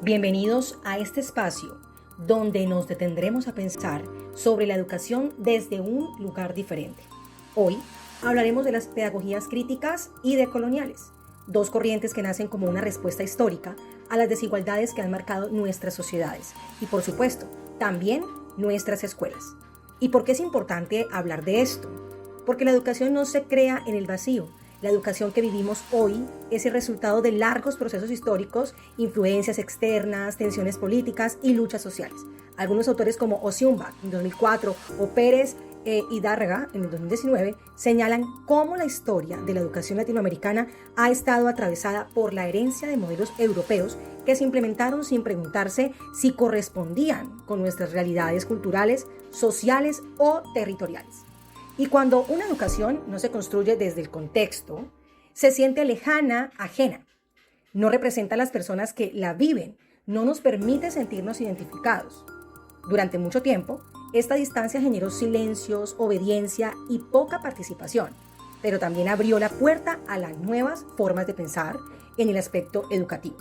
Bienvenidos a este espacio donde nos detendremos a pensar sobre la educación desde un lugar diferente. Hoy hablaremos de las pedagogías críticas y decoloniales, dos corrientes que nacen como una respuesta histórica a las desigualdades que han marcado nuestras sociedades y, por supuesto, también nuestras escuelas. ¿Y por qué es importante hablar de esto? Porque la educación no se crea en el vacío. La educación que vivimos hoy es el resultado de largos procesos históricos, influencias externas, tensiones políticas y luchas sociales. Algunos autores como Osiumbach en 2004 o Pérez y Dárraga en el 2019 señalan cómo la historia de la educación latinoamericana ha estado atravesada por la herencia de modelos europeos que se implementaron sin preguntarse si correspondían con nuestras realidades culturales, sociales o territoriales. Y cuando una educación no se construye desde el contexto, se siente lejana, ajena. No representa a las personas que la viven, no nos permite sentirnos identificados. Durante mucho tiempo, esta distancia generó silencios, obediencia y poca participación, pero también abrió la puerta a las nuevas formas de pensar en el aspecto educativo.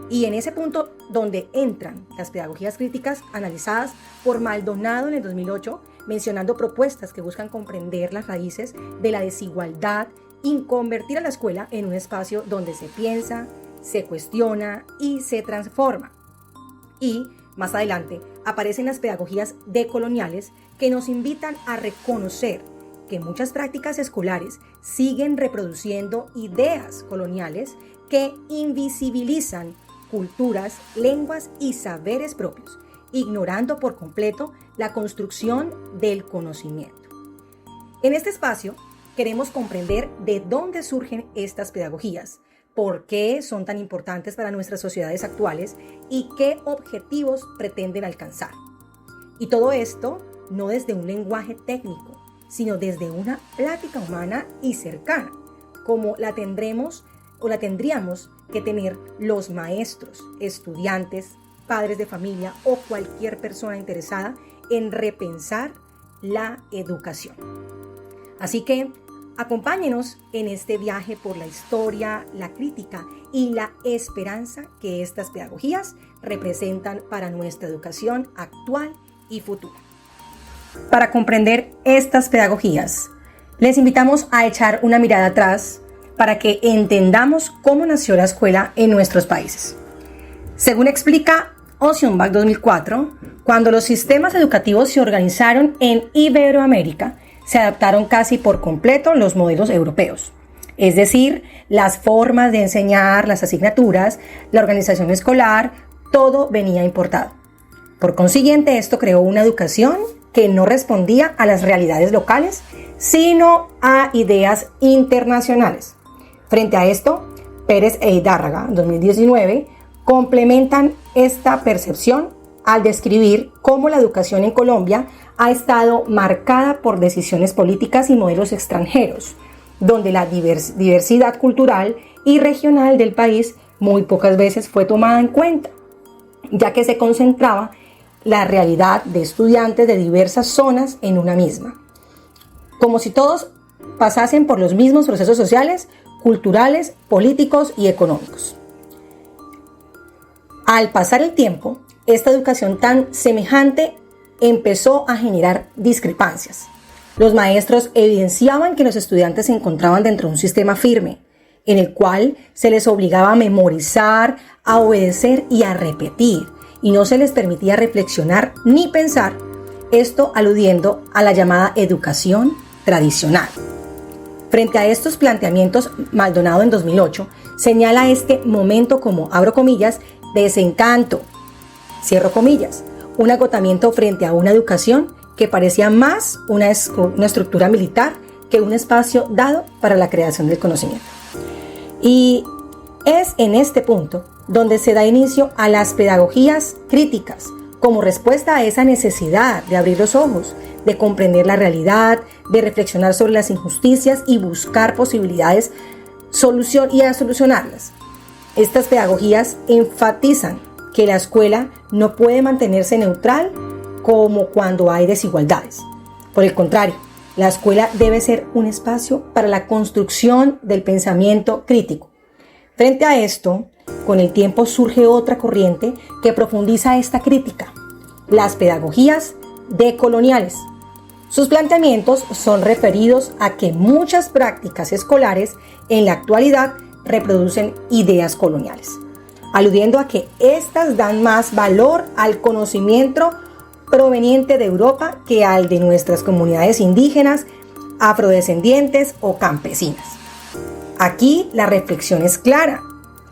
Y en ese punto donde entran las pedagogías críticas analizadas por Maldonado en el 2008, mencionando propuestas que buscan comprender las raíces de la desigualdad y convertir a la escuela en un espacio donde se piensa, se cuestiona y se transforma. Y más adelante aparecen las pedagogías decoloniales que nos invitan a reconocer que muchas prácticas escolares siguen reproduciendo ideas coloniales que invisibilizan culturas, lenguas y saberes propios, ignorando por completo la construcción del conocimiento. En este espacio queremos comprender de dónde surgen estas pedagogías, por qué son tan importantes para nuestras sociedades actuales y qué objetivos pretenden alcanzar. Y todo esto no desde un lenguaje técnico, sino desde una plática humana y cercana, como la tendríamos que tener los maestros, estudiantes, padres de familia o cualquier persona interesada en repensar la educación. Así que acompáñenos en este viaje por la historia, la crítica y la esperanza que estas pedagogías representan para nuestra educación actual y futura. Para comprender estas pedagogías, les invitamos a echar una mirada atrás para que entendamos cómo nació la escuela en nuestros países. Según explica Osiumbach 2004, cuando los sistemas educativos se organizaron en Iberoamérica, se adaptaron casi por completo los modelos europeos. Es decir, las formas de enseñar, las asignaturas, la organización escolar, todo venía importado. Por consiguiente, esto creó una educación que no respondía a las realidades locales, sino a ideas internacionales. Frente a esto, Pérez e Dárraga, 2019, complementan esta percepción al describir cómo la educación en Colombia ha estado marcada por decisiones políticas y modelos extranjeros, donde la diversidad cultural y regional del país muy pocas veces fue tomada en cuenta, ya que se concentraba la realidad de estudiantes de diversas zonas en una misma, como si todos pasasen por los mismos procesos sociales, culturales, políticos y económicos. Al pasar el tiempo, esta educación tan semejante empezó a generar discrepancias. Los maestros evidenciaban que los estudiantes se encontraban dentro de un sistema firme, en el cual se les obligaba a memorizar, a obedecer y a repetir, y no se les permitía reflexionar ni pensar, esto aludiendo a la llamada educación tradicional. Frente a estos planteamientos, Maldonado en 2008 señala este momento como, abro comillas, desencanto, cierro comillas, un agotamiento frente a una educación que parecía más una estructura militar que un espacio dado para la creación del conocimiento. Y es en este punto donde se da inicio a las pedagogías críticas, como respuesta a esa necesidad de abrir los ojos, de comprender la realidad, de reflexionar sobre las injusticias y buscar posibilidades y a solucionarlas. Estas pedagogías enfatizan que la escuela no puede mantenerse neutral como cuando hay desigualdades. Por el contrario, la escuela debe ser un espacio para la construcción del pensamiento crítico. Frente a esto, con el tiempo surge otra corriente que profundiza esta crítica: las pedagogías decoloniales. Sus planteamientos son referidos a que muchas prácticas escolares en la actualidad reproducen ideas coloniales, aludiendo a que éstas dan más valor al conocimiento proveniente de Europa que al de nuestras comunidades indígenas, afrodescendientes o campesinas. Aquí la reflexión es clara.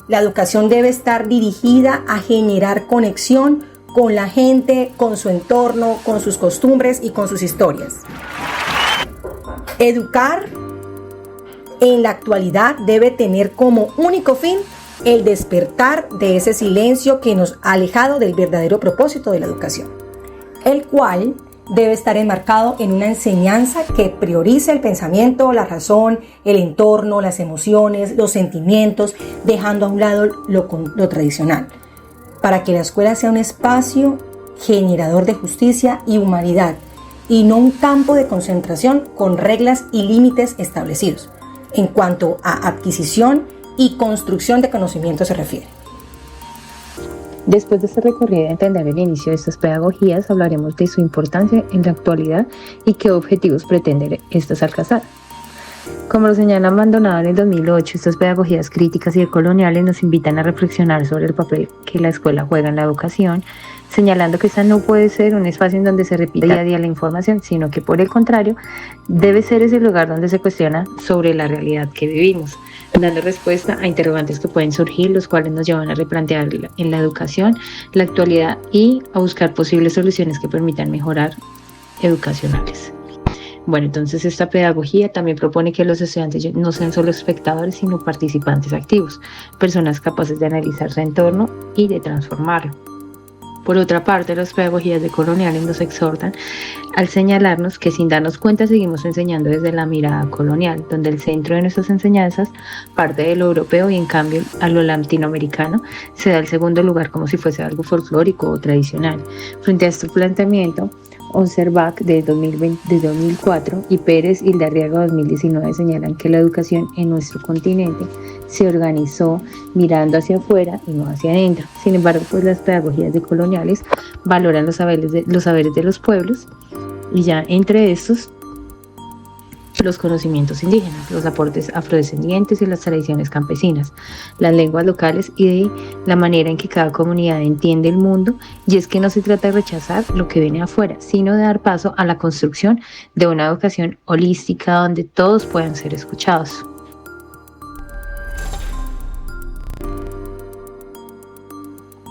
La educación debe estar dirigida a generar conexión con la gente, con su entorno, con sus costumbres y con sus historias. Educar en la actualidad debe tener como único fin el despertar de ese silencio que nos ha alejado del verdadero propósito de la educación, el cual debe estar enmarcado en una enseñanza que priorice el pensamiento, la razón, el entorno, las emociones, los sentimientos, dejando a un lado lo tradicional, para que la escuela sea un espacio generador de justicia y humanidad, y no un campo de concentración con reglas y límites establecidos en cuanto a adquisición y construcción de conocimiento se refiere. Después de este recorrido de entender el inicio de estas pedagogías, hablaremos de su importancia en la actualidad y qué objetivos pretenden estas alcanzar. Como lo señala Maldonado en el 2008, estas pedagogías críticas y decoloniales nos invitan a reflexionar sobre el papel que la escuela juega en la educación, señalando que esta no puede ser un espacio en donde se repita día a día la información, sino que por el contrario, debe ser ese lugar donde se cuestiona sobre la realidad que vivimos, dando respuesta a interrogantes que pueden surgir, los cuales nos llevan a replantear en la educación, la actualidad y a buscar posibles soluciones que permitan mejorar educacionales. Bueno, entonces esta pedagogía también propone que los estudiantes no sean solo espectadores, sino participantes activos, personas capaces de analizar su entorno y de transformarlo. Por otra parte, las pedagogías decoloniales nos exhortan al señalarnos que sin darnos cuenta seguimos enseñando desde la mirada colonial, donde el centro de nuestras enseñanzas parte de lo europeo y en cambio a lo latinoamericano se da el segundo lugar como si fuese algo folclórico o tradicional. Frente a este planteamiento, Oncerbach de 2004 y Pérez y Darriaga 2019 señalan que la educación en nuestro continente se organizó mirando hacia afuera y no hacia adentro. Sin embargo, pues las pedagogías decoloniales valoran los saberes de los pueblos y ya entre estos los conocimientos indígenas, los aportes afrodescendientes y las tradiciones campesinas, las lenguas locales y de la manera en que cada comunidad entiende el mundo. Y es que no se trata de rechazar lo que viene afuera, sino de dar paso a la construcción de una educación holística donde todos puedan ser escuchados.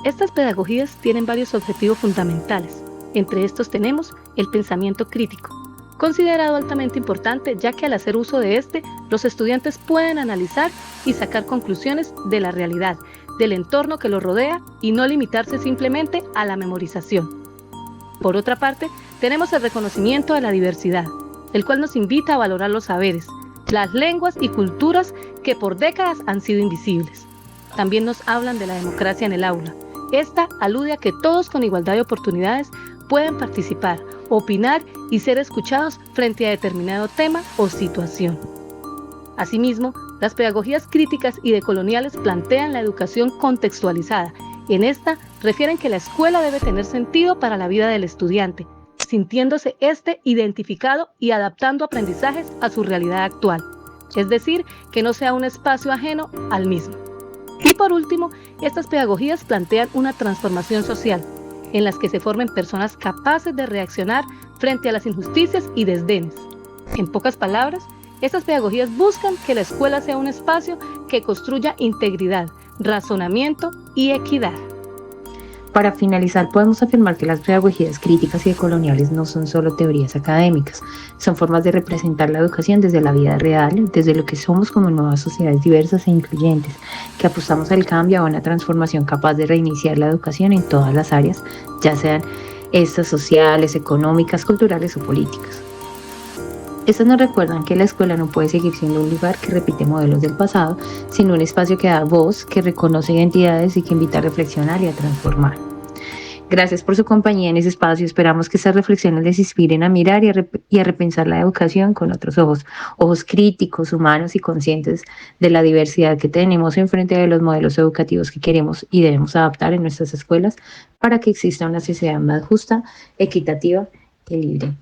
Estas pedagogías tienen varios objetivos fundamentales. Entre estos tenemos el pensamiento crítico, considerado altamente importante ya que al hacer uso de este, los estudiantes pueden analizar y sacar conclusiones de la realidad, del entorno que los rodea y no limitarse simplemente a la memorización. Por otra parte, tenemos el reconocimiento de la diversidad, el cual nos invita a valorar los saberes, las lenguas y culturas que por décadas han sido invisibles. También nos hablan de la democracia en el aula. Esta alude a que todos con igualdad de oportunidades pueden participar, opinar y ser escuchados frente a determinado tema o situación. Asimismo, las pedagogías críticas y decoloniales plantean la educación contextualizada. En esta refieren que la escuela debe tener sentido para la vida del estudiante, sintiéndose identificado y adaptando aprendizajes a su realidad actual, es decir, que no sea un espacio ajeno al mismo. Y por último, estas pedagogías plantean una transformación social, en las que se formen personas capaces de reaccionar frente a las injusticias y desdenes. En pocas palabras, estas pedagogías buscan que la escuela sea un espacio que construya integridad, razonamiento y equidad. Para finalizar, podemos afirmar que las pedagogías críticas y decoloniales no son solo teorías académicas, son formas de representar la educación desde la vida real, desde lo que somos como nuevas sociedades diversas e incluyentes, que apostamos al cambio a una transformación capaz de reiniciar la educación en todas las áreas, ya sean estas sociales, económicas, culturales o políticas. Estas nos recuerdan que la escuela no puede seguir siendo un lugar que repite modelos del pasado, sino un espacio que da voz, que reconoce identidades y que invita a reflexionar y a transformar. Gracias por su compañía en ese espacio. Esperamos que estas reflexiones les inspiren a mirar y a repensar la educación con otros ojos, ojos críticos, humanos y conscientes de la diversidad que tenemos en frente de los modelos educativos que queremos y debemos adaptar en nuestras escuelas para que exista una sociedad más justa, equitativa y libre.